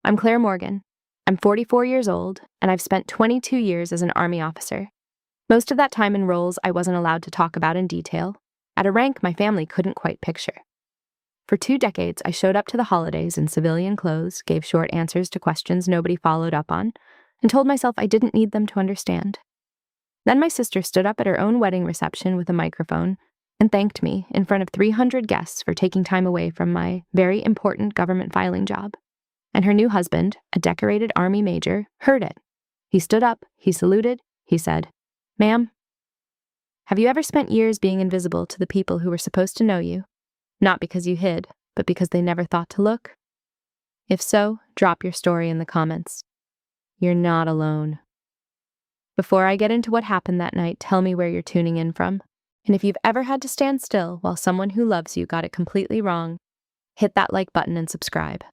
I'm Claire Morgan. I'm 44 years old, and I've spent 22 years as an Army officer. Most of that time in roles I wasn't allowed to talk about in detail, at a rank my family couldn't quite picture. For 2 decades, I showed up to the holidays in civilian clothes, gave short answers to questions nobody followed up on, and told myself I didn't need them to understand. Then my sister stood up at her own wedding reception with a microphone and thanked me in front of 300 guests for taking time away from my very important government filing job. And her new husband, a decorated Army major, heard it. He stood up, he saluted, he said, "Ma'am, have you ever spent years being invisible to the people who were supposed to know you, not because you hid, but because they never thought to look? If so, drop your story in the comments. You're not alone." Before I get into what happened that night, tell me where you're tuning in from. And if you've ever had to stand still while someone who loves you got it completely wrong, hit that like button and subscribe.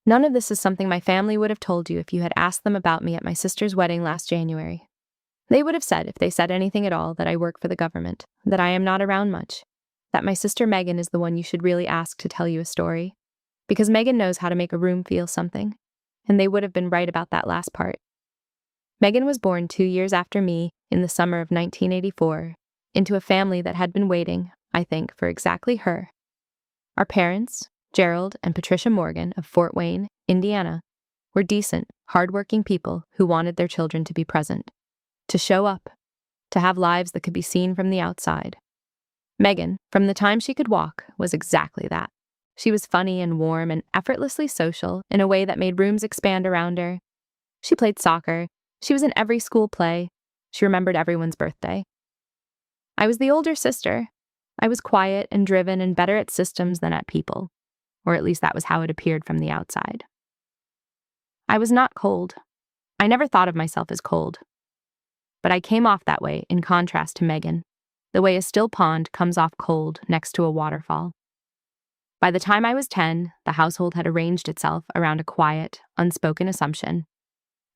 None of this is something my family would have told you if you had asked them about me at my sister's wedding last January. They would have said, if they said anything at all, that I work for the government, that I am not around much, that my sister Megan is the one you should really ask to tell you a story, because Megan knows how to make a room feel something, and they would have been right about that last part. Megan was born 2 years after me in the summer of 1984, into a family that had been waiting, I think, for exactly her. Our parents, Gerald and Patricia Morgan of Fort Wayne, Indiana, were decent, hardworking people who wanted their children to be present, to show up, to have lives that could be seen from the outside. Megan, from the time she could walk, was exactly that. She was funny and warm and effortlessly social in a way that made rooms expand around her. She played soccer. She was in every school play. She remembered everyone's birthday. I was the older sister. I was quiet and driven and better at systems than at people. Or at least that was how it appeared from the outside. I was not cold. I never thought of myself as cold. But I came off that way in contrast to Megan, the way a still pond comes off cold next to a waterfall. By the time I was 10, the household had arranged itself around a quiet, unspoken assumption.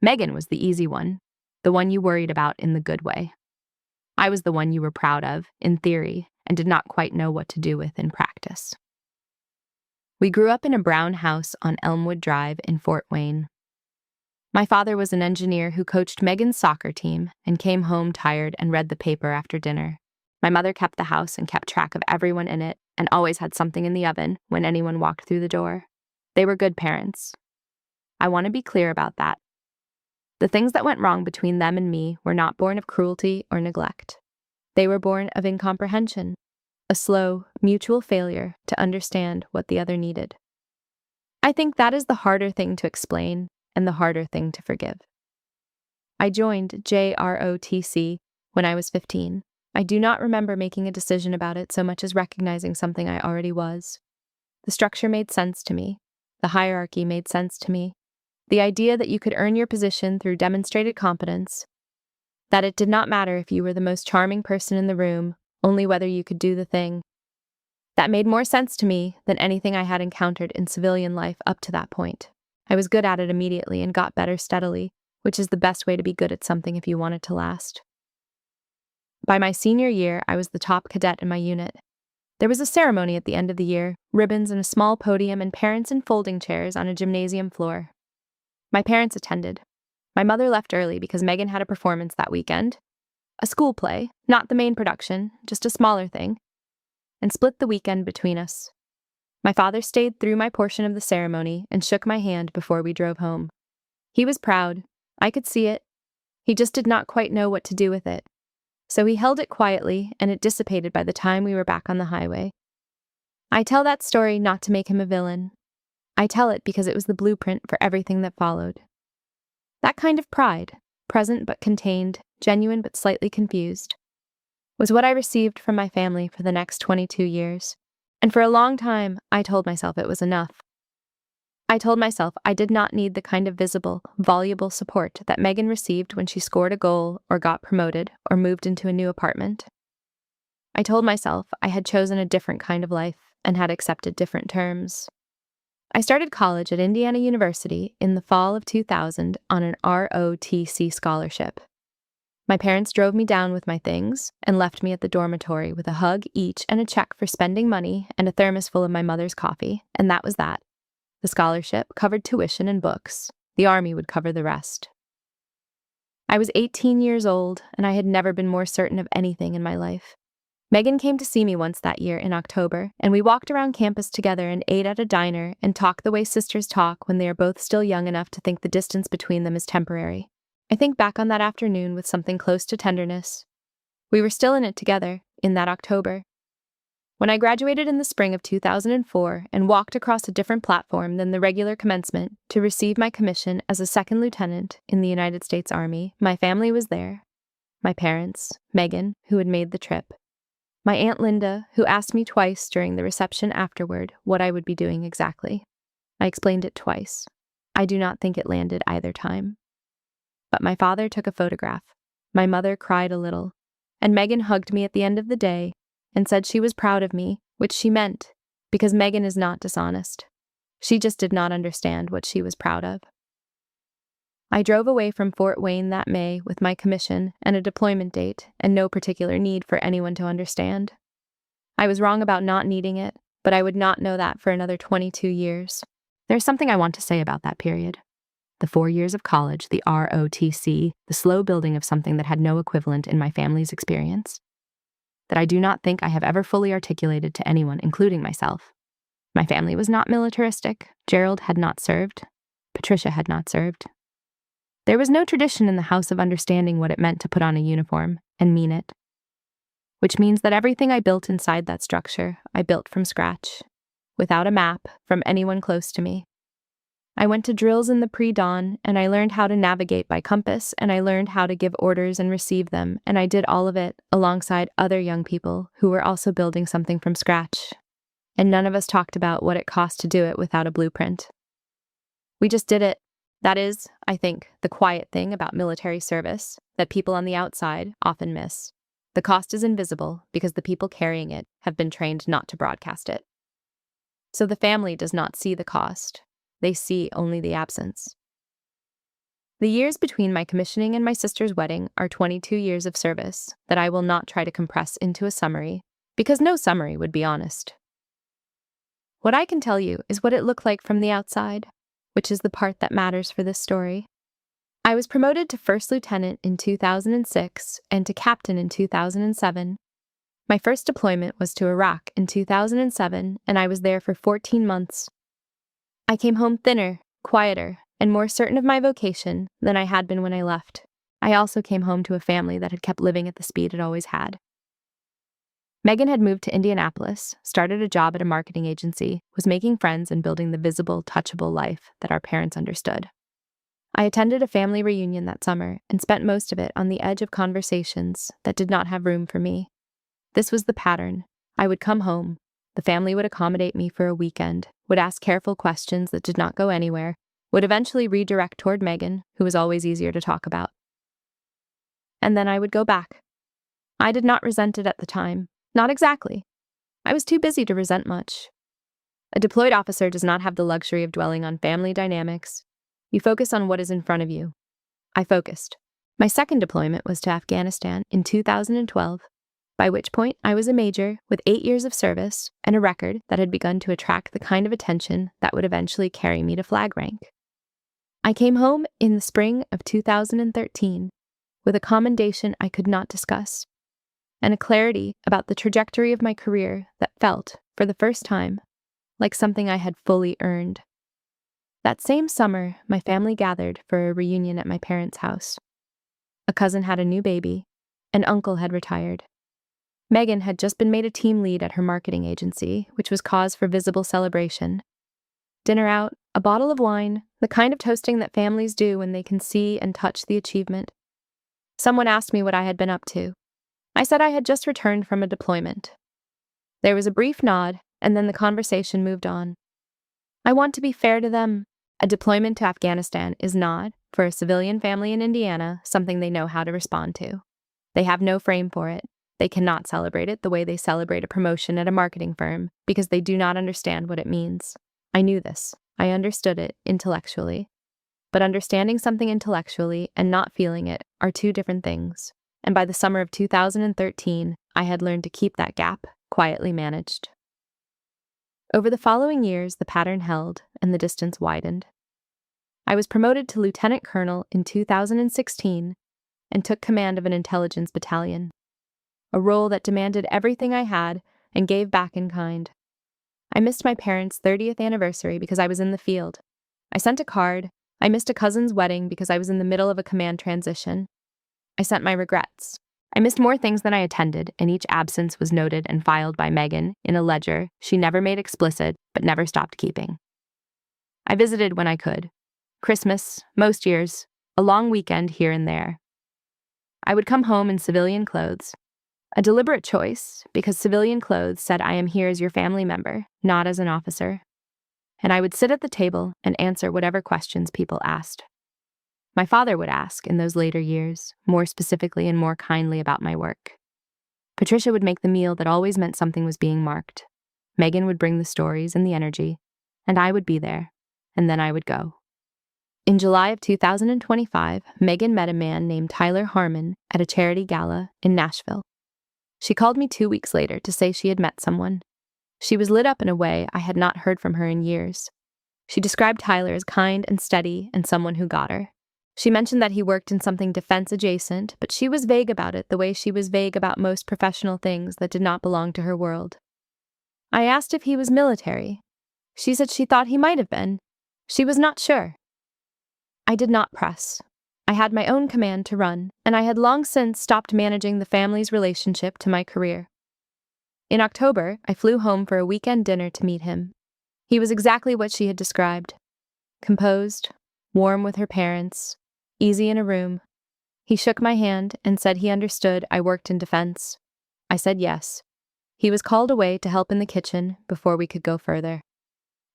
Megan was the easy one, the one you worried about in the good way. I was the one you were proud of, in theory, and did not quite know what to do with in practice. We grew up in a brown house on Elmwood Drive in Fort Wayne. My father was an engineer who coached Megan's soccer team and came home tired and read the paper after dinner. My mother kept the house and kept track of everyone in it and always had something in the oven when anyone walked through the door. They were good parents. I want to be clear about that. The things that went wrong between them and me were not born of cruelty or neglect. They were born of incomprehension. A slow, mutual failure to understand what the other needed. I think that is the harder thing to explain and the harder thing to forgive. I joined JROTC when I was 15. I do not remember making a decision about it so much as recognizing something I already was. The structure made sense to me. The hierarchy made sense to me. The idea that you could earn your position through demonstrated competence, that it did not matter if you were the most charming person in the room, only whether you could do the thing. That made more sense to me than anything I had encountered in civilian life up to that point. I was good at it immediately and got better steadily, which is the best way to be good at something if you want it to last. By my senior year, I was the top cadet in my unit. There was a ceremony at the end of the year, ribbons and a small podium and parents in folding chairs on a gymnasium floor. My parents attended. My mother left early because Megan had a performance that weekend. A school play, not the main production, just a smaller thing, and split the weekend between us. My father stayed through my portion of the ceremony and shook my hand before we drove home. He was proud. I could see it. He just did not quite know what to do with it. So he held it quietly, and it dissipated by the time we were back on the highway. I tell that story not to make him a villain. I tell it because it was the blueprint for everything that followed. That kind of pride, present but contained, genuine but slightly confused, was what I received from my family for the next 22 years. And for a long time, I told myself it was enough. I told myself I did not need the kind of visible, voluble support that Megan received when she scored a goal or got promoted or moved into a new apartment. I told myself I had chosen a different kind of life and had accepted different terms. I started college at Indiana University in the fall of 2000 on an ROTC scholarship. My parents drove me down with my things and left me at the dormitory with a hug each and a check for spending money and a thermos full of my mother's coffee, and that was that. The scholarship covered tuition and books. The Army would cover the rest. I was 18 years old, and I had never been more certain of anything in my life. Megan came to see me once that year in October, and we walked around campus together and ate at a diner and talked the way sisters talk when they are both still young enough to think the distance between them is temporary. I think back on that afternoon with something close to tenderness. We were still in it together, in that October. When I graduated in the spring of 2004 and walked across a different platform than the regular commencement to receive my commission as a second lieutenant in the United States Army, my family was there. My parents, Megan, who had made the trip, my Aunt Linda, who asked me twice during the reception afterward what I would be doing exactly. I explained it twice. I do not think it landed either time. But my father took a photograph. My mother cried a little, and Megan hugged me at the end of the day and said she was proud of me, which she meant, because Megan is not dishonest. She just did not understand what she was proud of. I drove away from Fort Wayne that May with my commission and a deployment date and no particular need for anyone to understand. I was wrong about not needing it, but I would not know that for another 22 years. There's something I want to say about that period. The 4 years of college, the ROTC, the slow building of something that had no equivalent in my family's experience, that I do not think I have ever fully articulated to anyone, including myself. My family was not militaristic. Gerald had not served. Patricia had not served. There was no tradition in the house of understanding what it meant to put on a uniform and mean it. Which means that everything I built inside that structure, I built from scratch, without a map from anyone close to me. I went to drills in the pre-dawn, and I learned how to navigate by compass, and I learned how to give orders and receive them, and I did all of it alongside other young people who were also building something from scratch. And none of us talked about what it cost to do it without a blueprint. We just did it. That is, I think, the quiet thing about military service that people on the outside often miss. The cost is invisible because the people carrying it have been trained not to broadcast it. So the family does not see the cost. They see only the absence. The years between my commissioning and my sister's wedding are 22 years of service that I will not try to compress into a summary, because no summary would be honest. What I can tell you is what it looked like from the outside, which is the part that matters for this story. I was promoted to first lieutenant in 2006 and to captain in 2007. My first deployment was to Iraq in 2007, and I was there for 14 months. I came home thinner, quieter, and more certain of my vocation than I had been when I left. I also came home to a family that had kept living at the speed it always had. Megan had moved to Indianapolis, started a job at a marketing agency, was making friends and building the visible, touchable life that our parents understood. I attended a family reunion that summer and spent most of it on the edge of conversations that did not have room for me. This was the pattern. I would come home. The family would accommodate me for a weekend, would ask careful questions that did not go anywhere, would eventually redirect toward Megan, who was always easier to talk about. And then I would go back. I did not resent it at the time. Not exactly. I was too busy to resent much. A deployed officer does not have the luxury of dwelling on family dynamics. You focus on what is in front of you. I focused. My second deployment was to Afghanistan in 2012, by which point I was a major with 8 years of service and a record that had begun to attract the kind of attention that would eventually carry me to flag rank. I came home in the spring of 2013 with a commendation I could not discuss, and a clarity about the trajectory of my career that felt, for the first time, like something I had fully earned. That same summer, my family gathered for a reunion at my parents' house. A cousin had a new baby. An uncle had retired. Megan had just been made a team lead at her marketing agency, which was cause for visible celebration. Dinner out, a bottle of wine, the kind of toasting that families do when they can see and touch the achievement. Someone asked me what I had been up to. I said I had just returned from a deployment. There was a brief nod, and then the conversation moved on. I want to be fair to them. A deployment to Afghanistan is not, for a civilian family in Indiana, something they know how to respond to. They have no frame for it. They cannot celebrate it the way they celebrate a promotion at a marketing firm, because they do not understand what it means. I knew this. I understood it intellectually. But understanding something intellectually and not feeling it are two different things. And by the summer of 2013, I had learned to keep that gap quietly managed. Over the following years, the pattern held and the distance widened. I was promoted to lieutenant colonel in 2016 and took command of an intelligence battalion, a role that demanded everything I had and gave back in kind. I missed my parents' 30th anniversary because I was in the field. I sent a card. I missed a cousin's wedding because I was in the middle of a command transition. I sent my regrets. I missed more things than I attended, and each absence was noted and filed by Megan in a ledger she never made explicit but never stopped keeping. I visited when I could. Christmas, most years, a long weekend here and there. I would come home in civilian clothes. A deliberate choice, because civilian clothes said I am here as your family member, not as an officer. And I would sit at the table and answer whatever questions people asked. My father would ask, in those later years, more specifically and more kindly about my work. Patricia would make the meal that always meant something was being marked. Megan would bring the stories and the energy, and I would be there, and then I would go. In July of 2025, Megan met a man named Tyler Harmon at a charity gala in Nashville. She called me 2 weeks later to say she had met someone. She was lit up in a way I had not heard from her in years. She described Tyler as kind and steady and someone who got her. She mentioned that he worked in something defense adjacent, but she was vague about it the way she was vague about most professional things that did not belong to her world. I asked if he was military. She said she thought he might have been. She was not sure. I did not press. I had my own command to run, and I had long since stopped managing the family's relationship to my career. In October, I flew home for a weekend dinner to meet him. He was exactly what she had described. Composed, warm with her parents, easy in a room. He shook my hand and said he understood I worked in defense. I said yes. He was called away to help in the kitchen before we could go further.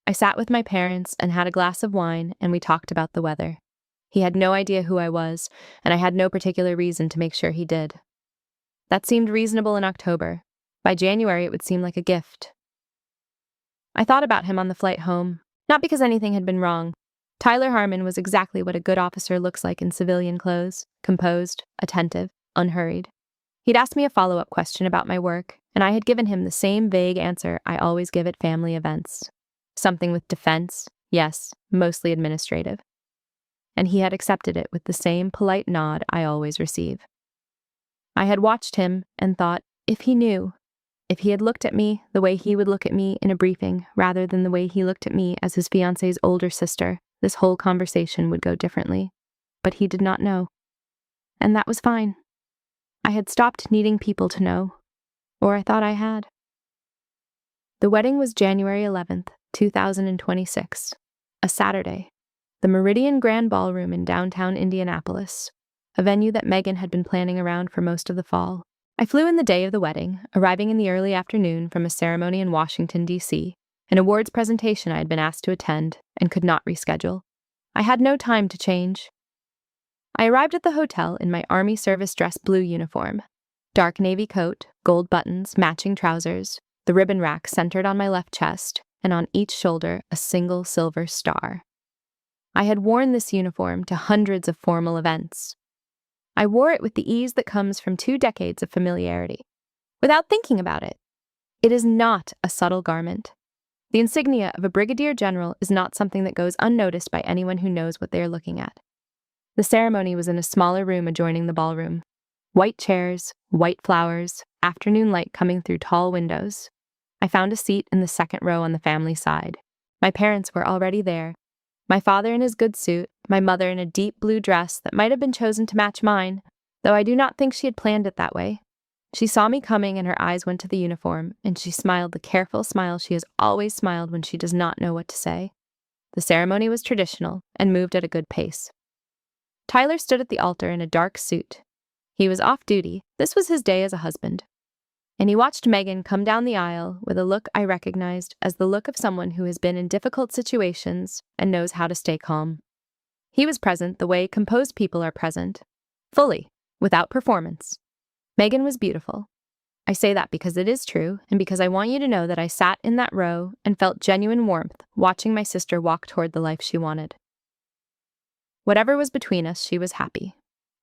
I sat with my parents and had a glass of wine, and we talked about the weather. He had no idea who I was, and I had no particular reason to make sure he did. That seemed reasonable in October. By January, it would seem like a gift. I thought about him on the flight home, not because anything had been wrong. Tyler Harmon was exactly what a good officer looks like in civilian clothes, composed, attentive, unhurried. He'd asked me a follow-up question about my work, and I had given him the same vague answer I always give at family events. Something with defense, yes, mostly administrative. And he had accepted it with the same polite nod I always receive. I had watched him and thought, if he knew, if he had looked at me the way he would look at me in a briefing rather than the way he looked at me as his fiancée's older sister, this whole conversation would go differently. But he did not know. And that was fine. I had stopped needing people to know, or I thought I had. The wedding was January 11th, 2026, a Saturday. The Meridian Grand Ballroom in downtown Indianapolis, a venue that Megan had been planning around for most of the fall. I flew in the day of the wedding, arriving in the early afternoon from a ceremony in Washington, D.C., an awards presentation I had been asked to attend and could not reschedule. I had no time to change. I arrived at the hotel in my Army service dress blue uniform. Dark navy coat, gold buttons, matching trousers, the ribbon rack centered on my left chest, and on each shoulder a single silver star. I had worn this uniform to hundreds of formal events. I wore it with the ease that comes from 2 decades of familiarity, without thinking about it. It is not a subtle garment. The insignia of a brigadier general is not something that goes unnoticed by anyone who knows what they are looking at. The ceremony was in a smaller room adjoining the ballroom. White chairs, white flowers, afternoon light coming through tall windows. I found a seat in the second row on the family side. My parents were already there. My father in his good suit, my mother in a deep blue dress that might have been chosen to match mine, though I do not think she had planned it that way. She saw me coming and her eyes went to the uniform, and she smiled the careful smile she has always smiled when she does not know what to say. The ceremony was traditional and moved at a good pace. Tyler stood at the altar in a dark suit. He was off duty. This was his day as a husband. And he watched Megan come down the aisle with a look I recognized as the look of someone who has been in difficult situations and knows how to stay calm. He was present the way composed people are present, fully, without performance. Megan was beautiful. I say that because it is true, and because I want you to know that I sat in that row and felt genuine warmth watching my sister walk toward the life she wanted. Whatever was between us, she was happy.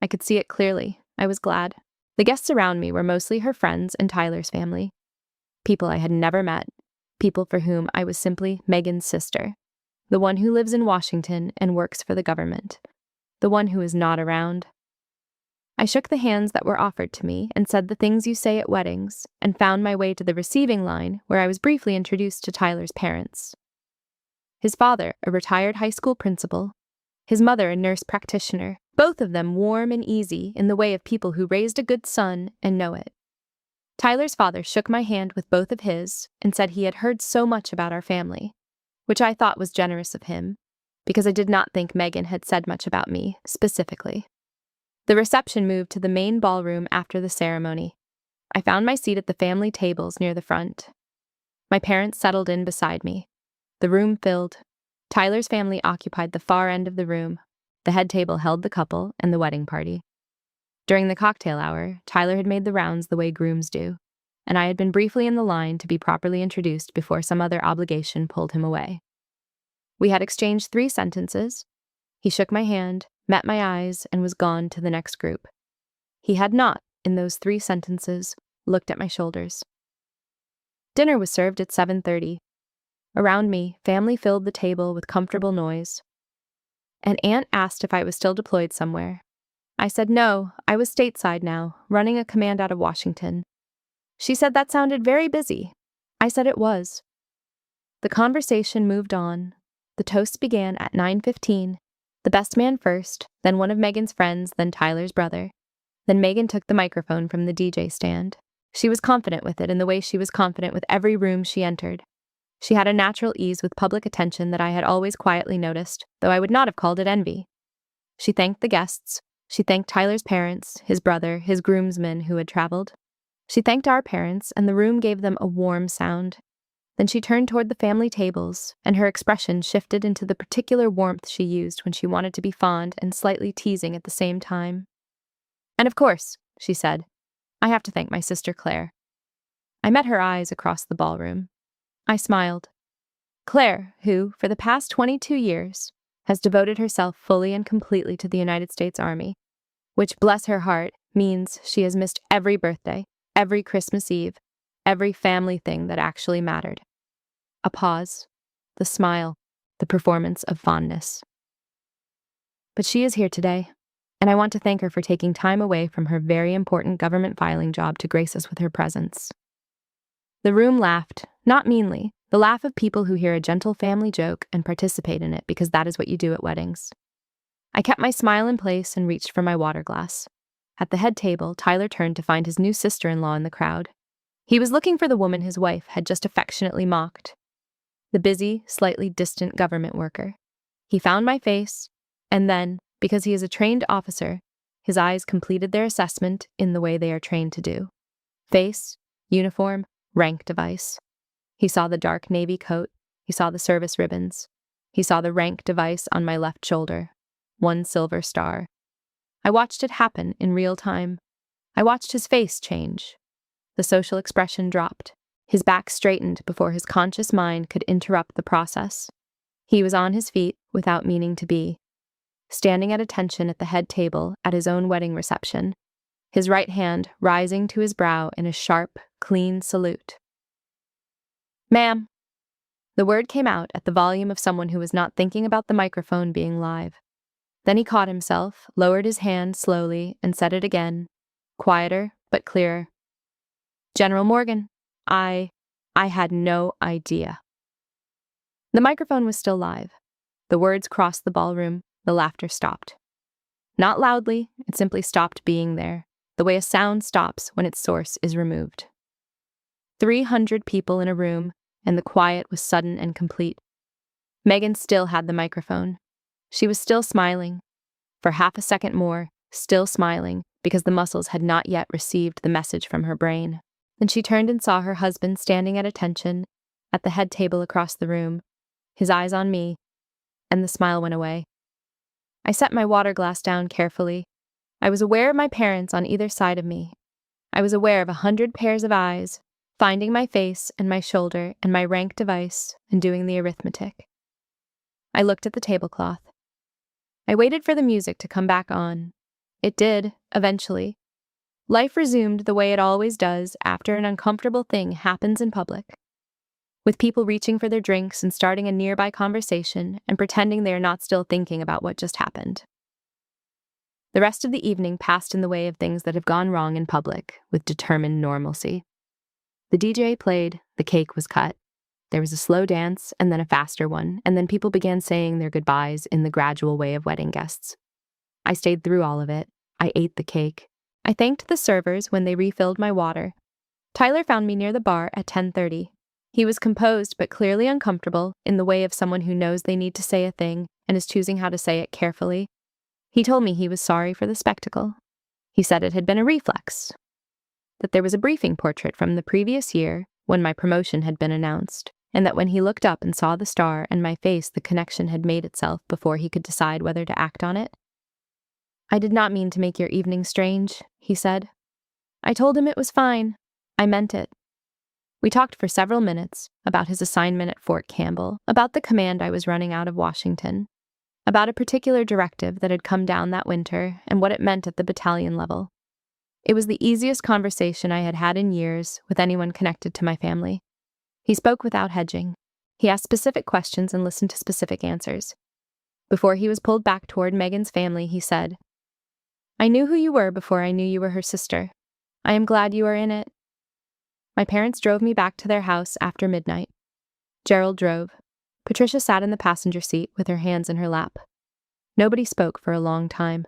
I could see it clearly. I was glad. The guests around me were mostly her friends and Tyler's family. People I had never met. people for whom I was simply Megan's sister, the one who lives in Washington and works for the government, the one who is not around. I shook the hands that were offered to me and said the things you say at weddings, and found my way to the receiving line where I was briefly introduced to Tyler's parents. His father, a retired high school principal, his mother, a nurse practitioner, both of them warm and easy in the way of people who raised a good son and know it. Tyler's father shook my hand with both of his and said he had heard so much about our family, which I thought was generous of him, because I did not think Megan had said much about me, specifically. The reception moved to the main ballroom after the ceremony. I found my seat at the family tables near the front. My parents settled in beside me. The room filled. Tyler's family occupied the far end of the room. The head table held the couple and the wedding party. During the cocktail hour, Tyler had made the rounds the way grooms do, and I had been briefly in the line to be properly introduced before some other obligation pulled him away. We had exchanged 3 sentences. He shook my hand, met my eyes, and was gone to the next group. He had not, in those 3 sentences, looked at my shoulders. Dinner was served at 7:30. Around me, family filled the table with comfortable noise. An aunt asked if I was still deployed somewhere. I said no, I was stateside now, running a command out of Washington. She said that sounded very busy. I said it was. The conversation moved on. The toast began at 9:15. The best man first, then one of Megan's friends, then Tyler's brother. Then Megan took the microphone from the DJ stand. She was confident with it in the way she was confident with every room she entered. She had a natural ease with public attention that I had always quietly noticed, though I would not have called it envy. She thanked the guests. She thanked Tyler's parents, his brother, his groomsmen who had traveled. She thanked our parents, and the room gave them a warm sound. Then she turned toward the family tables, and her expression shifted into the particular warmth she used when she wanted to be fond and slightly teasing at the same time. And of course, she said, I have to thank my sister Claire. I met her eyes across the ballroom. I smiled. Claire, who, for the past 22 years, has devoted herself fully and completely to the United States Army, which, bless her heart, means she has missed every birthday, every Christmas Eve, every family thing that actually mattered. A pause, the smile, the performance of fondness. But she is here today, and I want to thank her for taking time away from her very important government filing job to grace us with her presence. The room laughed, not meanly, the laugh of people who hear a gentle family joke and participate in it because that is what you do at weddings. I kept my smile in place and reached for my water glass. At the head table, Tyler turned to find his new sister-in-law in the crowd. He was looking for the woman his wife had just affectionately mocked. The busy, slightly distant government worker. He found my face, and then, because he is a trained officer, his eyes completed their assessment in the way they are trained to do. Face, uniform, rank device. He saw the dark navy coat. He saw the service ribbons. He saw the rank device on my left shoulder. 1 silver star. I watched it happen in real time. I watched his face change. The social expression dropped. His back straightened before his conscious mind could interrupt the process. He was on his feet without meaning to be, standing at attention at the head table at his own wedding reception, his right hand rising to his brow in a sharp, clean salute. Ma'am. The word came out at the volume of someone who was not thinking about the microphone being live. Then he caught himself, lowered his hand slowly, and said it again, quieter but clearer. General Morgan, I had no idea. The microphone was still live. The words crossed the ballroom, the laughter stopped. Not loudly, it simply stopped being there, the way a sound stops when its source is removed. 300 people in a room, and the quiet was sudden and complete. Megan still had the microphone. She was still smiling. For half a second more, still smiling, because the muscles had not yet received the message from her brain. Then she turned and saw her husband standing at attention, at the head table across the room, his eyes on me, and the smile went away. I set my water glass down carefully. I was aware of my parents on either side of me. I was aware of 100 pairs of eyes, finding my face and my shoulder and my rank device and doing the arithmetic. I looked at the tablecloth. I waited for the music to come back on. It did, eventually. Life resumed the way it always does after an uncomfortable thing happens in public. with people reaching for their drinks and starting a nearby conversation and pretending they are not still thinking about what just happened. The rest of the evening passed in the way of things that have gone wrong in public, with determined normalcy. The DJ played, the cake was cut. There was a slow dance, and then a faster one, and then people began saying their goodbyes in the gradual way of wedding guests. I stayed through all of it. I ate the cake. I thanked the servers when they refilled my water. Tyler found me near the bar at 10:30. He was composed but clearly uncomfortable, in the way of someone who knows they need to say a thing and is choosing how to say it carefully. He told me he was sorry for the spectacle. He said it had been a reflex, that there was a briefing portrait from the previous year when my promotion had been announced, and that when he looked up and saw the star and my face, the connection had made itself before he could decide whether to act on it. "I did not mean to make your evening strange," he said. I told him it was fine. I meant it. We talked for several minutes about his assignment at Fort Campbell, about the command I was running out of Washington, about a particular directive that had come down that winter and what it meant at the battalion level. It was the easiest conversation I had had in years with anyone connected to my family. He spoke without hedging. He asked specific questions and listened to specific answers. Before he was pulled back toward Megan's family, he said, "I knew who you were before I knew you were her sister. I am glad you are in it." My parents drove me back to their house after midnight. Gerald drove. Patricia sat in the passenger seat with her hands in her lap. Nobody spoke for a long time.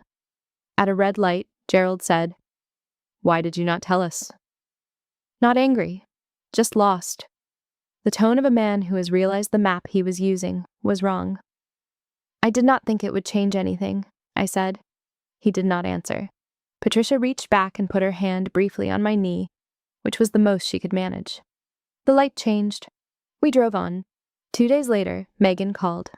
At a red light, Gerald said, "Why did you not tell us?" Not angry, just lost. The tone of a man who has realized the map he was using was wrong. "I did not think it would change anything," I said. He did not answer. Patricia reached back and put her hand briefly on my knee, which was the most she could manage. The light changed. We drove on. 2 days later, Megan called.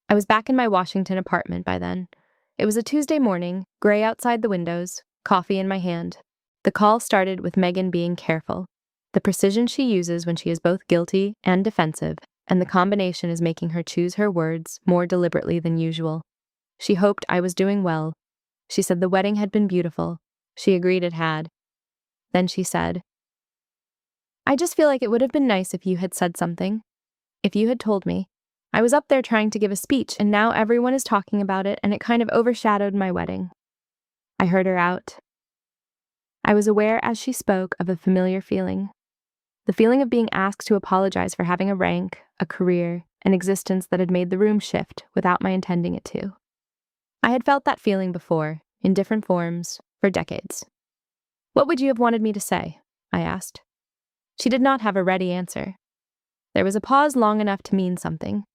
I was back in my Washington apartment by then. It was a Tuesday morning, gray outside the windows, coffee in my hand. The call started with Megan being careful. The precision she uses when she is both guilty and defensive, and the combination is making her choose her words more deliberately than usual. She hoped I was doing well. She said the wedding had been beautiful. She agreed it had. Then she said, "I just feel like it would have been nice if you had said something. If you had told me. I was up there trying to give a speech, and now everyone is talking about it, and it kind of overshadowed my wedding." I heard her out. I was aware as she spoke of a familiar feeling. The feeling of being asked to apologize for having a rank, a career, an existence that had made the room shift without my intending it to. I had felt that feeling before, in different forms, for decades. "What would you have wanted me to say?" I asked. She did not have a ready answer. There was a pause long enough to mean something.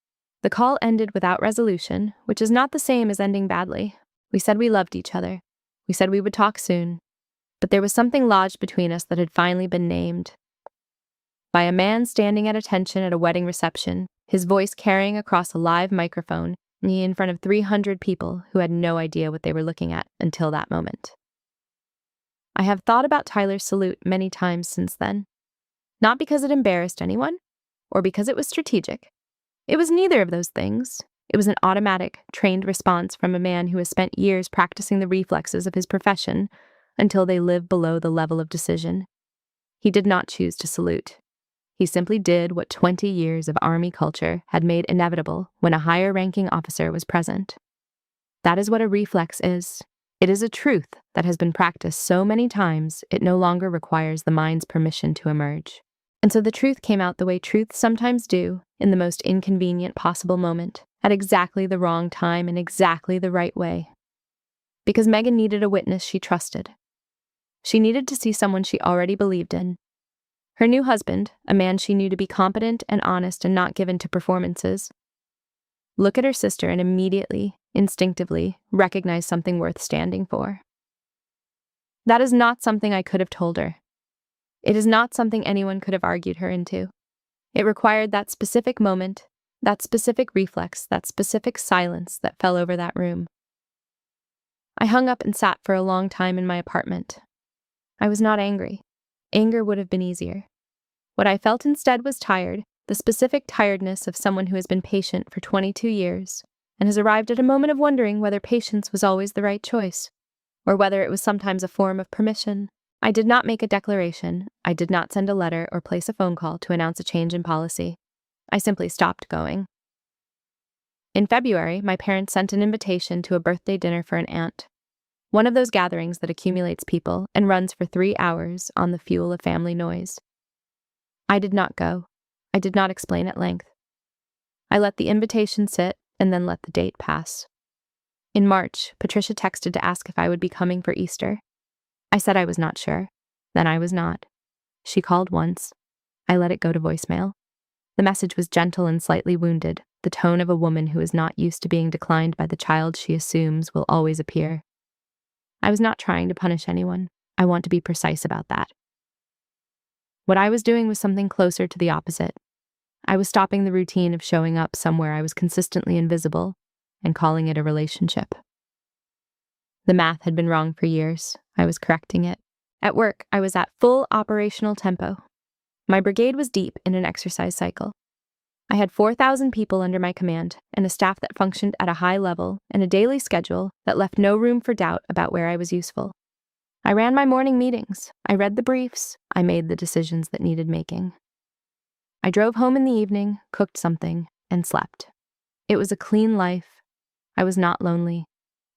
The call ended without resolution, which is not the same as ending badly. We said we loved each other. We said we would talk soon. But there was something lodged between us that had finally been named. By a man standing at attention at a wedding reception, his voice carrying across a live microphone, and he in front of 300 people who had no idea what they were looking at until that moment. I have thought about Tyler's salute many times since then. Not because it embarrassed anyone, or because it was strategic. It was neither of those things. It was an automatic, trained response from a man who has spent years practicing the reflexes of his profession until they live below the level of decision. He did not choose to salute. He simply did what 20 years of Army culture had made inevitable when a higher-ranking officer was present. That is what a reflex is. It is a truth that has been practiced so many times it no longer requires the mind's permission to emerge. And so the truth came out the way truths sometimes do, in the most inconvenient possible moment, at exactly the wrong time in exactly the right way. Because Megan needed a witness she trusted. She needed to see someone she already believed in. Her new husband, a man she knew to be competent and honest and not given to performances. Look at her sister and immediately, instinctively, recognize something worth standing for. That is not something I could have told her. It is not something anyone could have argued her into. It required that specific moment, that specific reflex, that specific silence that fell over that room. I hung up and sat for a long time in my apartment. I was not angry. Anger would have been easier. What I felt instead was tired, the specific tiredness of someone who has been patient for 22 years and has arrived at a moment of wondering whether patience was always the right choice, or whether it was sometimes a form of permission. I did not make a declaration. I did not send a letter or place a phone call to announce a change in policy. I simply stopped going. In February, my parents sent an invitation to a birthday dinner for an aunt. One of those gatherings that accumulates people and runs for 3 hours on the fuel of family noise. I did not go. I did not explain at length. I let the invitation sit and then let the date pass. In March, Patricia texted to ask if I would be coming for Easter. I said I was not sure. Then I was not. She called once. I let it go to voicemail. The message was gentle and slightly wounded, the tone of a woman who is not used to being declined by the child she assumes will always appear. I was not trying to punish anyone. I want to be precise about that. What I was doing was something closer to the opposite. I was stopping the routine of showing up somewhere I was consistently invisible and calling it a relationship. The math had been wrong for years. I was correcting it. At work, I was at full operational tempo. My brigade was deep in an exercise cycle. I had 4,000 people under my command and a staff that functioned at a high level and a daily schedule that left no room for doubt about where I was useful. I ran my morning meetings. I read the briefs. I made the decisions that needed making. I drove home in the evening, cooked something, and slept. It was a clean life. I was not lonely.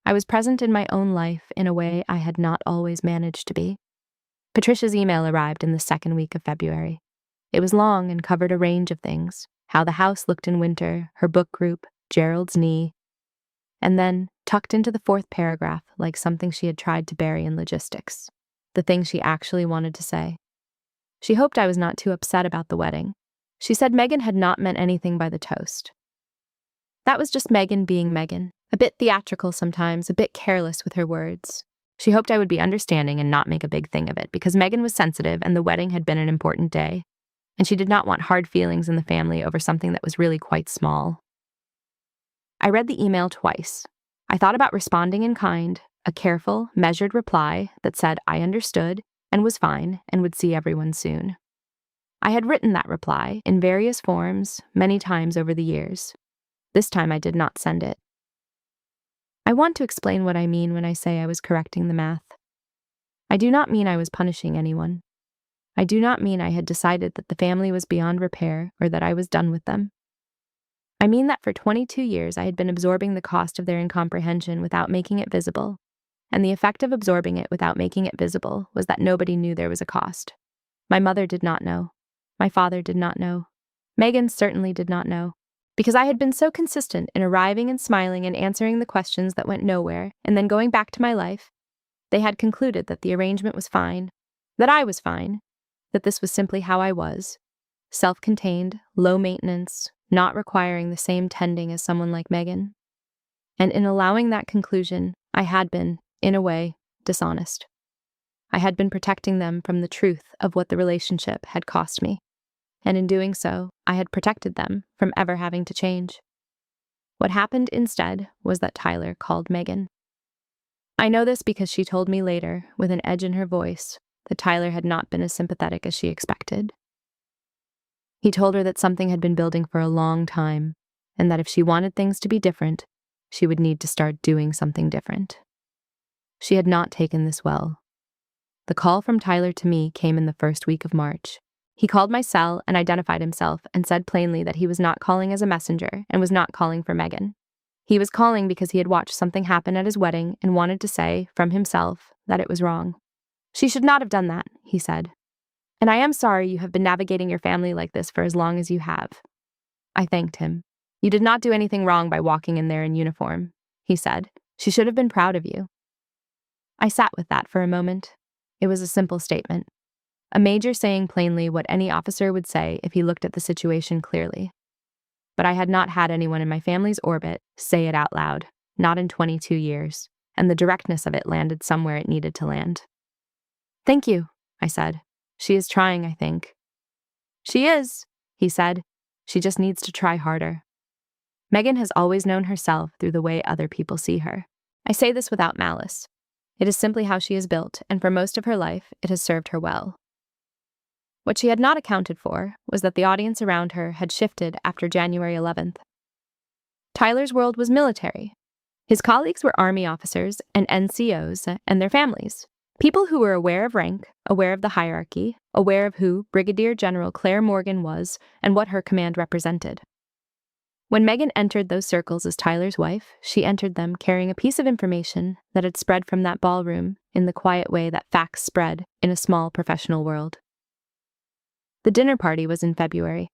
I was present in my own life in a way I had not always managed to be. Patricia's email arrived in the second week of February. It was long and covered a range of things: how the house looked in winter, her book group, Gerald's knee. And then, tucked into the fourth paragraph, like something she had tried to bury in logistics, the thing she actually wanted to say. She hoped I was not too upset about the wedding. She said Megan had not meant anything by the toast. That was just Megan being Megan, a bit theatrical sometimes, a bit careless with her words. She hoped I would be understanding and not make a big thing of it, because Megan was sensitive and the wedding had been an important day, and she did not want hard feelings in the family over something that was really quite small. I read the email twice. I thought about responding in kind, a careful, measured reply that said I understood and was fine and would see everyone soon. I had written that reply in various forms many times over the years. This time I did not send it. I want to explain what I mean when I say I was correcting the math. I do not mean I was punishing anyone. I do not mean I had decided that the family was beyond repair or that I was done with them. I mean that for 22 years I had been absorbing the cost of their incomprehension without making it visible, and the effect of absorbing it without making it visible was that nobody knew there was a cost. My mother did not know. My father did not know. Megan certainly did not know. Because I had been so consistent in arriving and smiling and answering the questions that went nowhere and then going back to my life, they had concluded that the arrangement was fine, that I was fine, that this was simply how I was, self-contained, low maintenance, not requiring the same tending as someone like Megan. And in allowing that conclusion, I had been, in a way, dishonest. I had been protecting them from the truth of what the relationship had cost me. And in doing so, I had protected them from ever having to change. What happened instead was that Tyler called Megan. I know this because she told me later, with an edge in her voice, that Tyler had not been as sympathetic as she expected. He told her that something had been building for a long time, and that if she wanted things to be different, she would need to start doing something different. She had not taken this well. The call from Tyler to me came in the first week of March. He called my cell and identified himself and said plainly that he was not calling as a messenger and was not calling for Megan. He was calling because he had watched something happen at his wedding and wanted to say, from himself, that it was wrong. She should not have done that, he said. And I am sorry you have been navigating your family like this for as long as you have. I thanked him. You did not do anything wrong by walking in there in uniform, he said. She should have been proud of you. I sat with that for a moment. It was a simple statement. A major saying plainly what any officer would say if he looked at the situation clearly. But I had not had anyone in my family's orbit say it out loud, not in 22 years, and the directness of it landed somewhere it needed to land. Thank you, I said. She is trying, I think. She is, he said. She just needs to try harder. Megan has always known herself through the way other people see her. I say this without malice. It is simply how she is built, and for most of her life, it has served her well. What she had not accounted for was that the audience around her had shifted after January 11th. Tyler's world was military. His colleagues were Army officers and NCOs and their families. People who were aware of rank, aware of the hierarchy, aware of who Brigadier General Claire Morgan was and what her command represented. When Megan entered those circles as Tyler's wife, she entered them carrying a piece of information that had spread from that ballroom in the quiet way that facts spread in a small professional world. The dinner party was in February.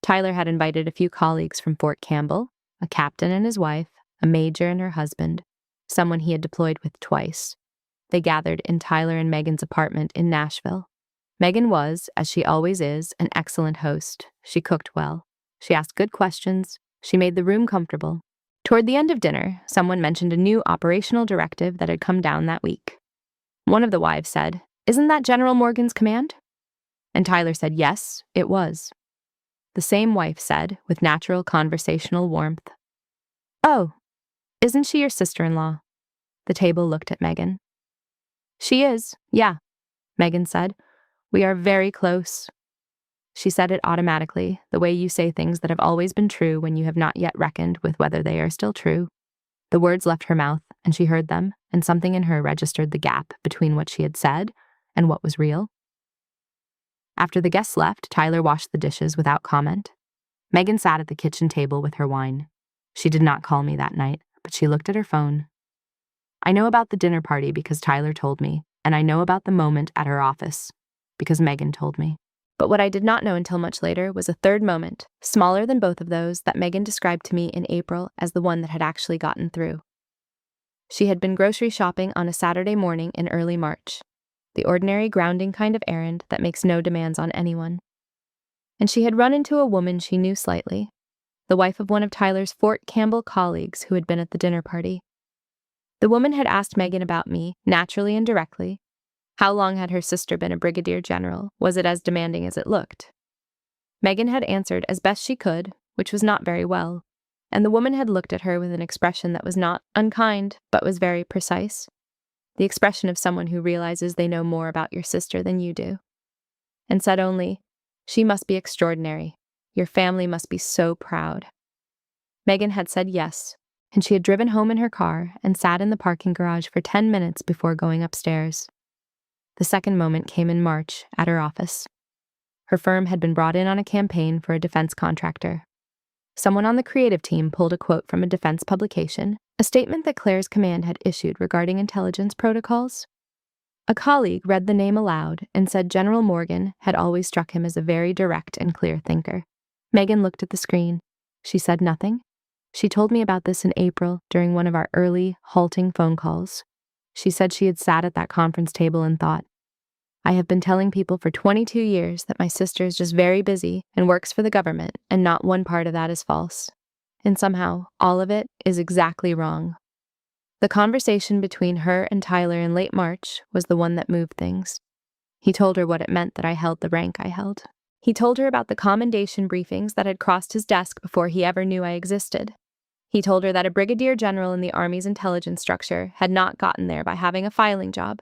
Tyler had invited a few colleagues from Fort Campbell, a captain and his wife, a major and her husband, someone he had deployed with twice. They gathered in Tyler and Megan's apartment in Nashville. Megan was, as she always is, an excellent host. She cooked well. She asked good questions. She made the room comfortable. Toward the end of dinner, someone mentioned a new operational directive that had come down that week. One of the wives said, "Isn't that General Morgan's command?" And Tyler said, "Yes, it was." The same wife said, with natural conversational warmth, "Oh, isn't she your sister-in-law?" The table looked at Megan. "She is, yeah," Megan said. "We are very close." She said it automatically, the way you say things that have always been true when you have not yet reckoned with whether they are still true. The words left her mouth, and she heard them, and something in her registered the gap between what she had said and what was real. After the guests left, Tyler washed the dishes without comment. Megan sat at the kitchen table with her wine. She did not call me that night, but she looked at her phone. I know about the dinner party because Tyler told me, and I know about the moment at her office because Megan told me. But what I did not know until much later was a third moment, smaller than both of those, that Megan described to me in April as the one that had actually gotten through. She had been grocery shopping on a Saturday morning in early March, the ordinary grounding kind of errand that makes no demands on anyone. And she had run into a woman she knew slightly, the wife of one of Tyler's Fort Campbell colleagues who had been at the dinner party. The woman had asked Megan about me, naturally and directly. How long had her sister been a brigadier general? Was it as demanding as it looked? Megan had answered as best she could, which was not very well, and the woman had looked at her with an expression that was not unkind, but was very precise. The expression of someone who realizes they know more about your sister than you do. And said only, "She must be extraordinary. Your family must be so proud." Megan had said yes, and she had driven home in her car and sat in the parking garage for 10 minutes before going upstairs. The second moment came in March at her office. Her firm had been brought in on a campaign for a defense contractor. Someone on the creative team pulled a quote from a defense publication, a statement that Claire's command had issued regarding intelligence protocols. A colleague read the name aloud and said General Morgan had always struck him as a very direct and clear thinker. Megan looked at the screen. She said nothing. She told me about this in April during one of our early, halting phone calls. She said she had sat at that conference table and thought, "I have been telling people for 22 years that my sister is just very busy and works for the government, and not one part of that is false. And somehow, all of it is exactly wrong." The conversation between her and Tyler in late March was the one that moved things. He told her what it meant that I held the rank I held. He told her about the commendation briefings that had crossed his desk before he ever knew I existed. He told her that a brigadier general in the Army's intelligence structure had not gotten there by having a filing job,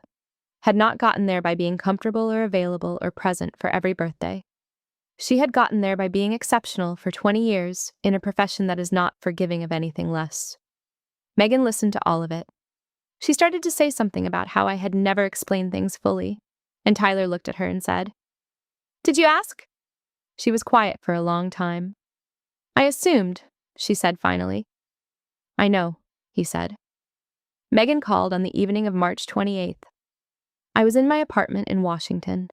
had not gotten there by being comfortable or available or present for every birthday. She had gotten there by being exceptional for 20 years in a profession that is not forgiving of anything less. Megan listened to all of it. She started to say something about how I had never explained things fully, and Tyler looked at her and said, "Did you ask?" She was quiet for a long time. "I assumed," she said finally. "I know," he said. Megan called on the evening of March 28th. I was in my apartment in Washington.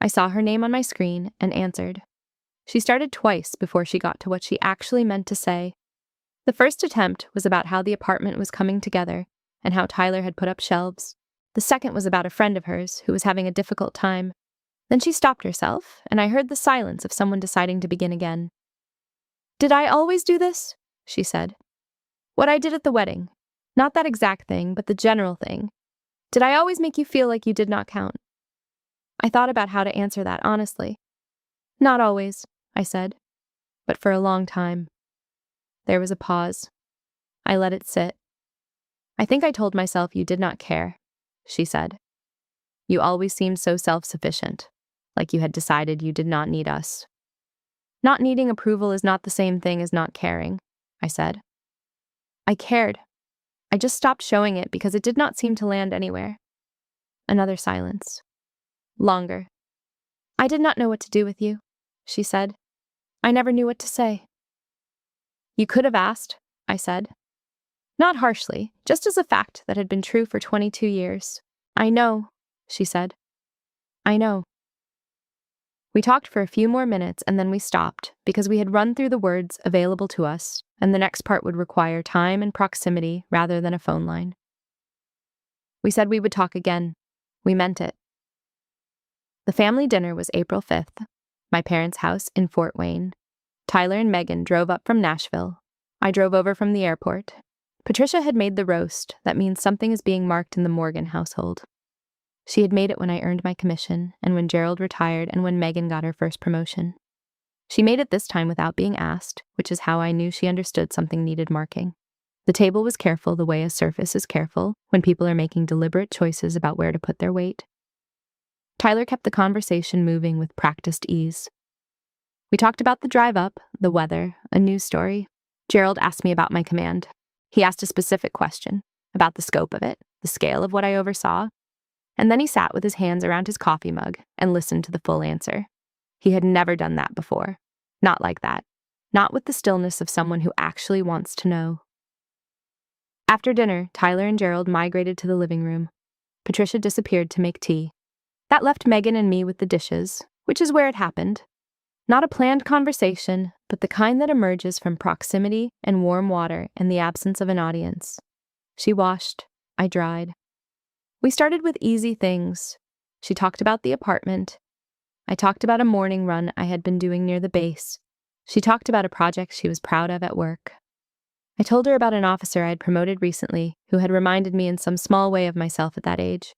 I saw her name on my screen and answered. She started twice before she got to what she actually meant to say. The first attempt was about how the apartment was coming together and how Tyler had put up shelves. The second was about a friend of hers who was having a difficult time. Then she stopped herself, and I heard the silence of someone deciding to begin again. "Did I always do this?" she said. "What I did at the wedding. Not that exact thing, but the general thing. Did I always make you feel like you did not count?" I thought about how to answer that honestly. "Not always," I said, "but for a long time." There was a pause. I let it sit. "I think I told myself you did not care," she said. "You always seemed so self-sufficient, like you had decided you did not need us." "Not needing approval is not the same thing as not caring," I said. "I cared. I just stopped showing it because it did not seem to land anywhere." Another silence. Longer. "I did not know what to do with you," she said. "I never knew what to say." "You could have asked," I said. Not harshly, just as a fact that had been true for 22 years. "I know," she said. "I know." We talked for a few more minutes and then we stopped because we had run through the words available to us, and the next part would require time and proximity rather than a phone line. We said we would talk again. We meant it. The family dinner was April 5th, my parents' house in Fort Wayne. Tyler and Megan drove up from Nashville. I drove over from the airport. Patricia had made the roast. That means something is being marked in the Morgan household. She had made it when I earned my commission, and when Gerald retired, and when Megan got her first promotion. She made it this time without being asked, which is how I knew she understood something needed marking. The table was careful the way a surface is careful when people are making deliberate choices about where to put their weight. Tyler kept the conversation moving with practiced ease. We talked about the drive up, the weather, a news story. Gerald asked me about my command. He asked a specific question about the scope of it, the scale of what I oversaw, and then he sat with his hands around his coffee mug and listened to the full answer. He had never done that before. Not like that. Not with the stillness of someone who actually wants to know. After dinner, Tyler and Gerald migrated to the living room. Patricia disappeared to make tea. That left Megan and me with the dishes, which is where it happened. Not a planned conversation, but the kind that emerges from proximity and warm water and the absence of an audience. She washed, I dried. We started with easy things. She talked about the apartment. I talked about a morning run I had been doing near the base. She talked about a project she was proud of at work. I told her about an officer I had promoted recently who had reminded me in some small way of myself at that age.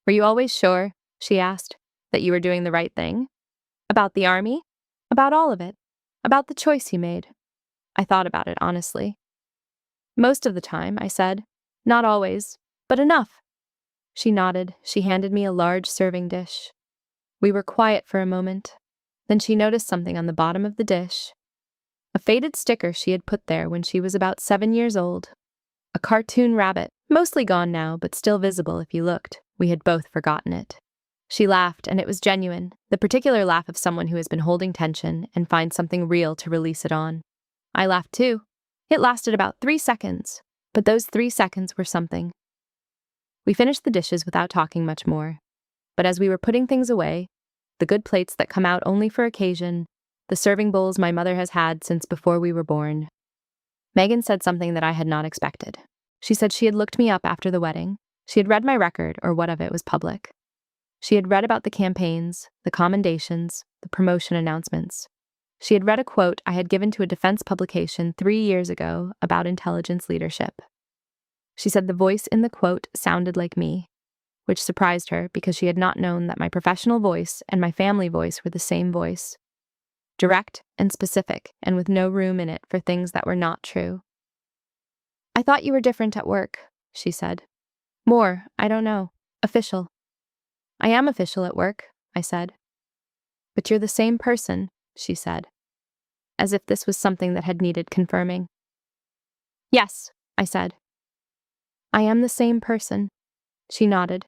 "Were you always sure," she asked, "that you were doing the right thing? About the Army? About all of it? About the choice you made?" I thought about it honestly. "Most of the time," I said. "Not always, but enough." She nodded. She handed me a large serving dish. We were quiet for a moment. Then she noticed something on the bottom of the dish. A faded sticker she had put there when she was about 7 years old. A cartoon rabbit, mostly gone now, but still visible if you looked. We had both forgotten it. She laughed, and it was genuine, the particular laugh of someone who has been holding tension and finds something real to release it on. I laughed too. It lasted about 3 seconds, but those 3 seconds were something. We finished the dishes without talking much more. But as we were putting things away, the good plates that come out only for occasion, the serving bowls my mother has had since before we were born, Megan said something that I had not expected. She said she had looked me up after the wedding. She had read my record, or what of it was public. She had read about the campaigns, the commendations, the promotion announcements. She had read a quote I had given to a defense publication 3 years ago about intelligence leadership. She said the voice in the quote sounded like me, which surprised her because she had not known that my professional voice and my family voice were the same voice. Direct and specific, and with no room in it for things that were not true. "I thought you were different at work," she said. "More, I don't know. Official." "I am official at work," I said. "But you're the same person," she said, as if this was something that had needed confirming. "Yes," I said. "I am the same person." She nodded.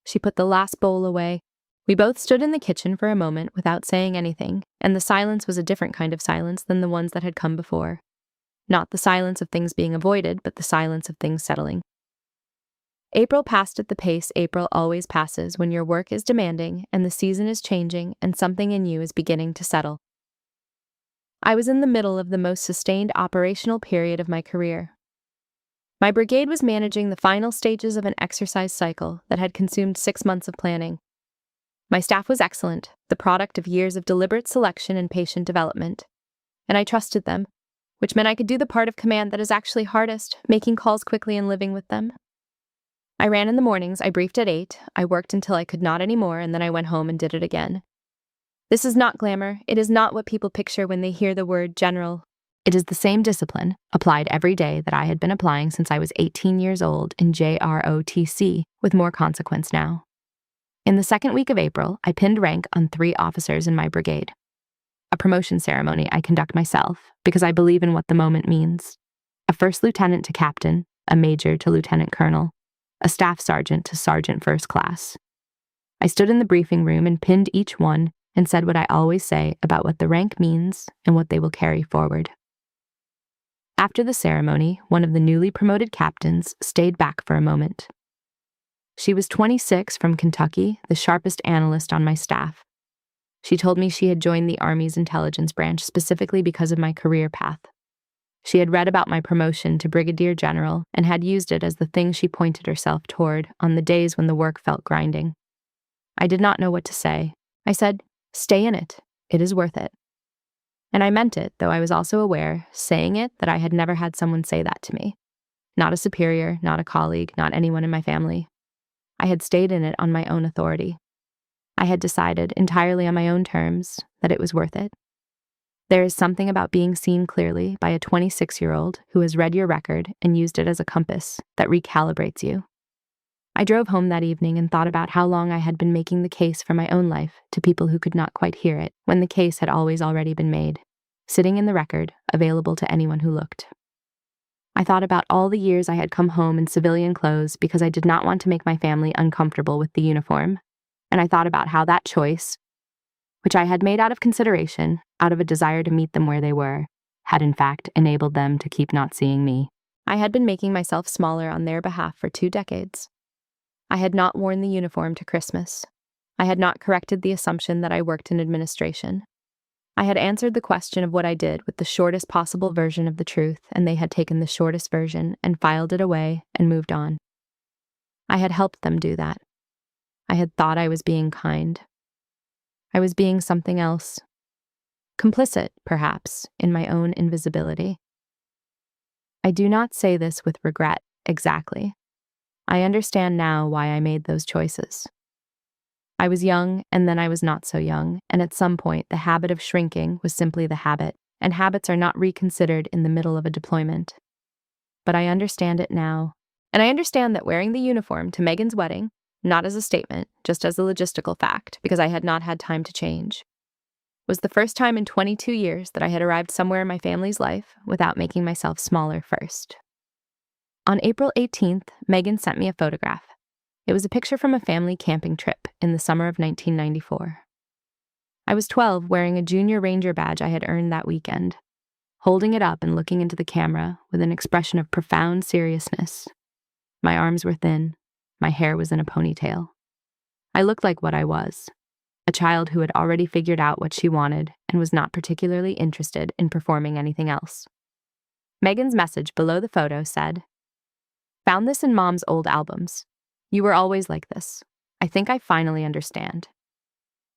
She put the last bowl away. We both stood in the kitchen for a moment without saying anything, and the silence was a different kind of silence than the ones that had come before. Not the silence of things being avoided, but the silence of things settling. April passed at the pace April always passes when your work is demanding and the season is changing and something in you is beginning to settle. I was in the middle of the most sustained operational period of my career. My brigade was managing the final stages of an exercise cycle that had consumed 6 months of planning. My staff was excellent, the product of years of deliberate selection and patient development, and I trusted them, which meant I could do the part of command that is actually hardest, making calls quickly and living with them. I ran in the mornings, I briefed at 8, I worked until I could not anymore, and then I went home and did it again. This is not glamour, it is not what people picture when they hear the word general. It is the same discipline, applied every day, that I had been applying since I was 18 years old in JROTC, with more consequence now. In the second week of April, I pinned rank on 3 officers in my brigade. A promotion ceremony I conduct myself, because I believe in what the moment means. A first lieutenant to captain, a major to lieutenant colonel, a staff sergeant to sergeant first class. I stood in the briefing room and pinned each one and said what I always say about what the rank means and what they will carry forward. After the ceremony, one of the newly promoted captains stayed back for a moment. She was 26 from Kentucky, the sharpest analyst on my staff. She told me she had joined the Army's intelligence branch specifically because of my career path. She had read about my promotion to brigadier general and had used it as the thing she pointed herself toward on the days when the work felt grinding. I did not know what to say. I said, "Stay in it. It is worth it." And I meant it, though I was also aware, saying it, that I had never had someone say that to me. Not a superior, not a colleague, not anyone in my family. I had stayed in it on my own authority. I had decided, entirely on my own terms, that it was worth it. There is something about being seen clearly by a 26-year-old who has read your record and used it as a compass that recalibrates you. I drove home that evening and thought about how long I had been making the case for my own life to people who could not quite hear it, when the case had always already been made, sitting in the record, available to anyone who looked. I thought about all the years I had come home in civilian clothes because I did not want to make my family uncomfortable with the uniform, and I thought about how that choice, which I had made out of consideration, out of a desire to meet them where they were, had in fact enabled them to keep not seeing me. I had been making myself smaller on their behalf for 2 decades. I had not worn the uniform to Christmas. I had not corrected the assumption that I worked in administration. I had answered the question of what I did with the shortest possible version of the truth, and they had taken the shortest version and filed it away and moved on. I had helped them do that. I had thought I was being kind. I was being something else. Complicit, perhaps, in my own invisibility. I do not say this with regret, exactly. I understand now why I made those choices. I was young, and then I was not so young, and at some point the habit of shrinking was simply the habit, and habits are not reconsidered in the middle of a deployment. But I understand it now, and I understand that wearing the uniform to Megan's wedding, not as a statement, just as a logistical fact, because I had not had time to change, was the first time in 22 years that I had arrived somewhere in my family's life without making myself smaller first. On April 18th, Megan sent me a photograph. It was a picture from a family camping trip in the summer of 1994. I was 12, wearing a junior ranger badge I had earned that weekend, holding it up and looking into the camera with an expression of profound seriousness. My arms were thin. My hair was in a ponytail. I looked like what I was, a child who had already figured out what she wanted and was not particularly interested in performing anything else. Megan's message below the photo said, "Found this in Mom's old albums. You were always like this. I think I finally understand."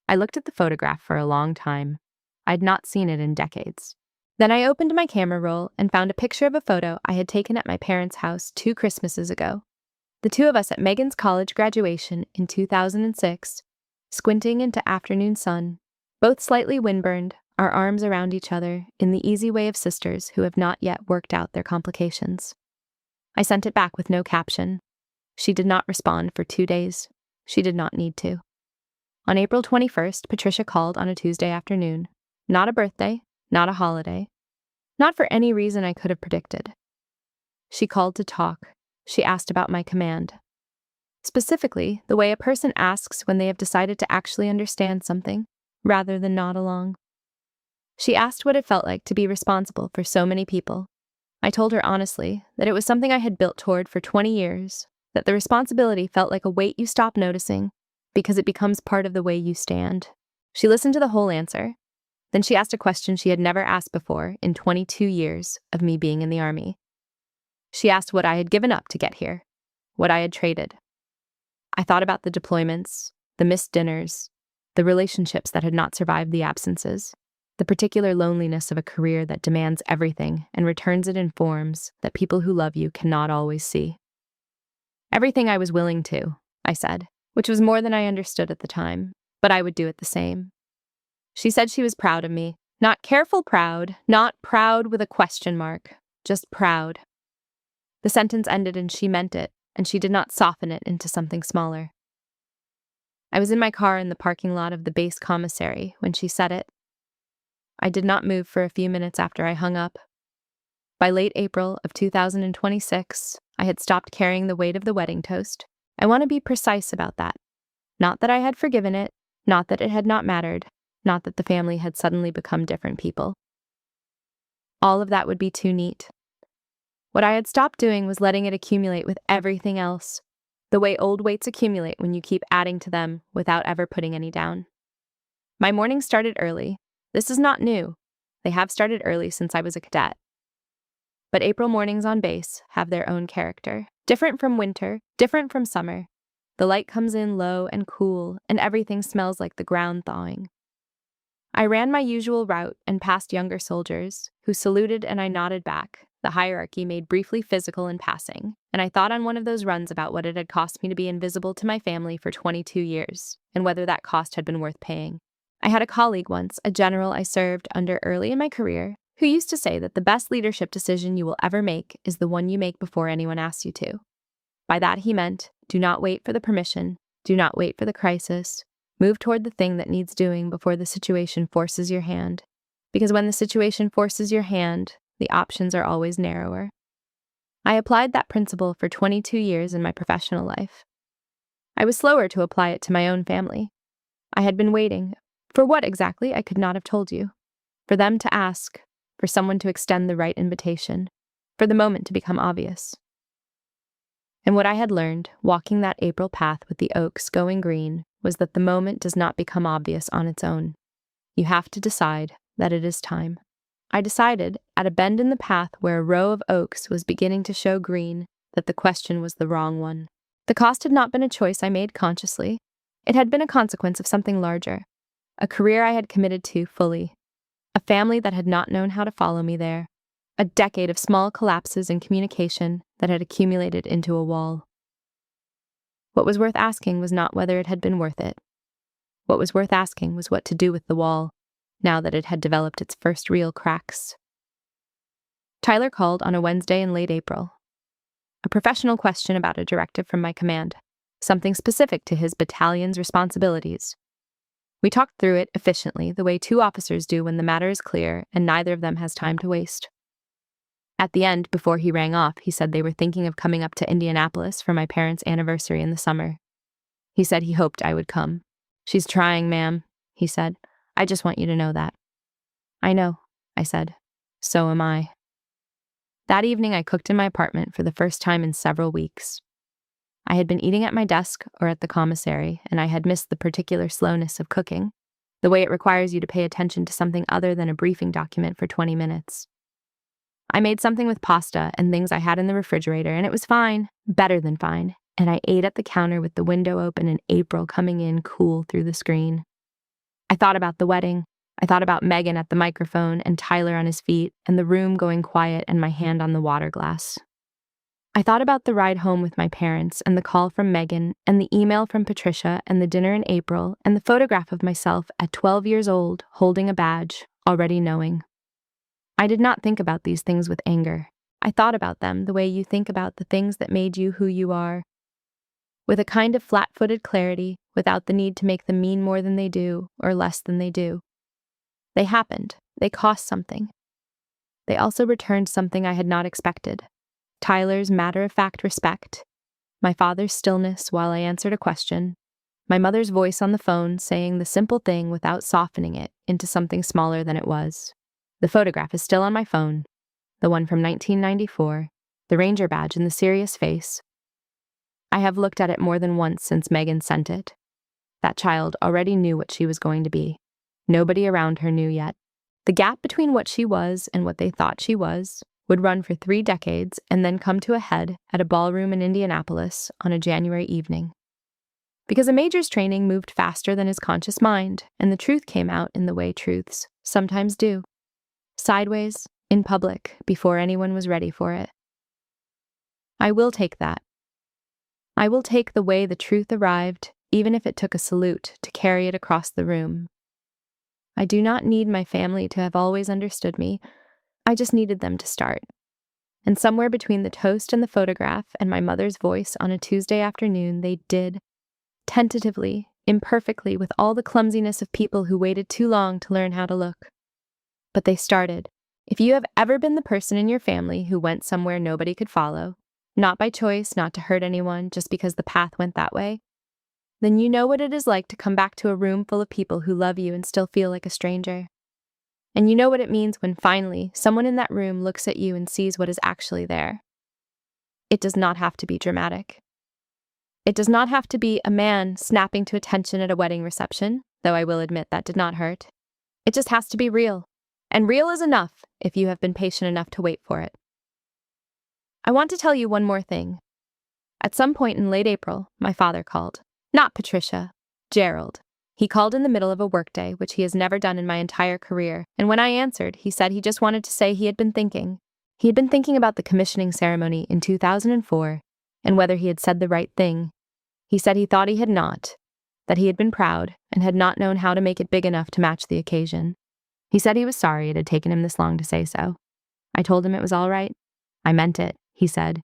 I looked at the photograph for a long time. I'd not seen it in decades. Then I opened my camera roll and found a picture of a photo I had taken at my parents' house 2 Christmases ago. The 2 of us at Megan's college graduation in 2006, squinting into afternoon sun, both slightly windburned, our arms around each other in the easy way of sisters who have not yet worked out their complications. I sent it back with no caption. She did not respond for 2 days. She did not need to. On April 21st, Patricia called on a Tuesday afternoon. Not a birthday, not a holiday. Not for any reason I could have predicted. She called to talk. She asked about my command. Specifically, the way a person asks when they have decided to actually understand something, rather than nod along. She asked what it felt like to be responsible for so many people. I told her honestly that it was something I had built toward for 20 years, that the responsibility felt like a weight you stop noticing because it becomes part of the way you stand. She listened to the whole answer. Then she asked a question she had never asked before in 22 years of me being in the Army. She asked what I had given up to get here, what I had traded. I thought about the deployments, the missed dinners, the relationships that had not survived the absences, the particular loneliness of a career that demands everything and returns it in forms that people who love you cannot always see. Everything I was willing to, I said, which was more than I understood at the time, but I would do it the same. She said she was proud of me, not careful proud, not proud with a question mark, just proud. The sentence ended and she meant it, and she did not soften it into something smaller. I was in my car in the parking lot of the base commissary when she said it. I did not move for a few minutes after I hung up. By late April of 2026, I had stopped carrying the weight of the wedding toast. I want to be precise about that. Not that I had forgiven it, not that it had not mattered, not that the family had suddenly become different people. All of that would be too neat. What I had stopped doing was letting it accumulate with everything else, the way old weights accumulate when you keep adding to them without ever putting any down. My mornings started early. This is not new. They have started early since I was a cadet. But April mornings on base have their own character. Different from winter, different from summer. The light comes in low and cool, and everything smells like the ground thawing. I ran my usual route and passed younger soldiers, who saluted and I nodded back, the hierarchy made briefly physical in passing, and I thought on one of those runs about what it had cost me to be invisible to my family for 22 years, and whether that cost had been worth paying. I had a colleague once, a general I served under early in my career, who used to say that the best leadership decision you will ever make is the one you make before anyone asks you to. By that he meant, do not wait for the permission, do not wait for the crisis, move toward the thing that needs doing before the situation forces your hand. Because when the situation forces your hand, the options are always narrower. I applied that principle for 22 years in my professional life. I was slower to apply it to my own family. I had been waiting. For what exactly, I could not have told you. For them to ask, for someone to extend the right invitation, for the moment to become obvious. And what I had learned, walking that April path with the oaks going green, was that the moment does not become obvious on its own. You have to decide that it is time. I decided, at a bend in the path where a row of oaks was beginning to show green, that the question was the wrong one. The cost had not been a choice I made consciously. It had been a consequence of something larger. A career I had committed to fully. A family that had not known how to follow me there. A decade of small collapses in communication that had accumulated into a wall. What was worth asking was not whether it had been worth it. What was worth asking was what to do with the wall, now that it had developed its first real cracks. Tyler called on a Wednesday in late April. A professional question about a directive from my command, something specific to his battalion's responsibilities. We talked through it efficiently, the way two officers do when the matter is clear and neither of them has time to waste. At the end, before he rang off, he said they were thinking of coming up to Indianapolis for my parents' anniversary in the summer. He said he hoped I would come. She's trying, ma'am, he said. I just want you to know that. I know, I said. So am I. That evening, I cooked in my apartment for the first time in several weeks. I had been eating at my desk or at the commissary, and I had missed the particular slowness of cooking, the way it requires you to pay attention to something other than a briefing document for 20 minutes. I made something with pasta and things I had in the refrigerator, and it was fine, better than fine, and I ate at the counter with the window open and April coming in cool through the screen. I thought about the wedding. I thought about Megan at the microphone and Tyler on his feet and the room going quiet and my hand on the water glass. I thought about the ride home with my parents and the call from Megan and the email from Patricia and the dinner in April and the photograph of myself at 12 years old holding a badge, already knowing. I did not think about these things with anger. I thought about them the way you think about the things that made you who you are. With a kind of flat-footed clarity, without the need to make them mean more than they do or less than they do. They happened. They cost something. They also returned something I had not expected. Tyler's matter-of-fact respect, my father's stillness while I answered a question, my mother's voice on the phone saying the simple thing without softening it into something smaller than it was. The photograph is still on my phone, the one from 1994, the ranger badge and the serious face. I have looked at it more than once since Megan sent it. That child already knew what she was going to be. Nobody around her knew yet. The gap between what she was and what they thought she was would run for 3 decades and then come to a head at a ballroom in Indianapolis on a January evening. Because a major's training moved faster than his conscious mind, and the truth came out in the way truths sometimes do. Sideways, in public, before anyone was ready for it. I will take that. I will take the way the truth arrived, even if it took a salute to carry it across the room. I do not need my family to have always understood me. I just needed them to start. And somewhere between the toast and the photograph and my mother's voice on a Tuesday afternoon, they did. Tentatively, imperfectly, with all the clumsiness of people who waited too long to learn how to look. But they started. If you have ever been the person in your family who went somewhere nobody could follow, not by choice, not to hurt anyone, just because the path went that way, then you know what it is like to come back to a room full of people who love you and still feel like a stranger. And you know what it means when finally someone in that room looks at you and sees what is actually there. It does not have to be dramatic. It does not have to be a man snapping to attention at a wedding reception, though I will admit that did not hurt. It just has to be real. And real is enough if you have been patient enough to wait for it. I want to tell you one more thing. At some point in late April, my father called. Not Patricia, Gerald. He called in the middle of a workday, which he has never done in my entire career, and when I answered, he said he just wanted to say he had been thinking. He had been thinking about the commissioning ceremony in 2004 and whether he had said the right thing. He said he thought he had not, that he had been proud and had not known how to make it big enough to match the occasion. He said he was sorry it had taken him this long to say so. I told him it was all right. I meant it, he said.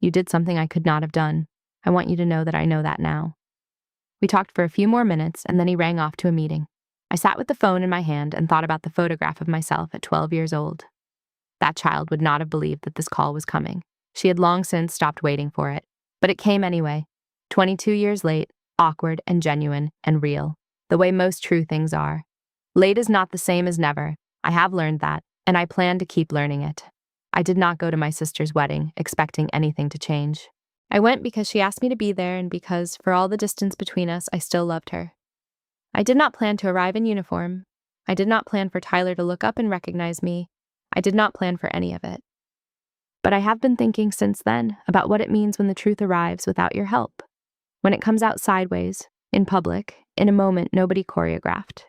You did something I could not have done. I want you to know that I know that now. We talked for a few more minutes, and then he rang off to a meeting. I sat with the phone in my hand and thought about the photograph of myself at 12 years old. That child would not have believed that this call was coming. She had long since stopped waiting for it. But it came anyway. 22 years late, awkward and genuine and real, the way most true things are. Late is not the same as never. I have learned that, and I plan to keep learning it. I did not go to my sister's wedding expecting anything to change. I went because she asked me to be there and because, for all the distance between us, I still loved her. I did not plan to arrive in uniform. I did not plan for Tyler to look up and recognize me. I did not plan for any of it. But I have been thinking since then about what it means when the truth arrives without your help. When it comes out sideways, in public, in a moment nobody choreographed.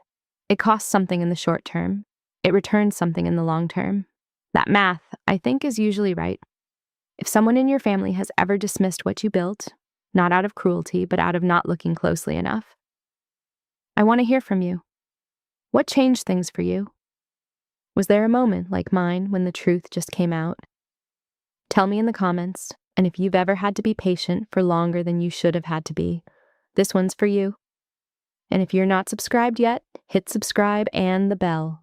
It costs something in the short term. It returns something in the long term. That math, I think, is usually right. If someone in your family has ever dismissed what you built, not out of cruelty, but out of not looking closely enough, I want to hear from you. What changed things for you? Was there a moment like mine when the truth just came out? Tell me in the comments, and if you've ever had to be patient for longer than you should have had to be, this one's for you. And if you're not subscribed yet, hit subscribe and the bell.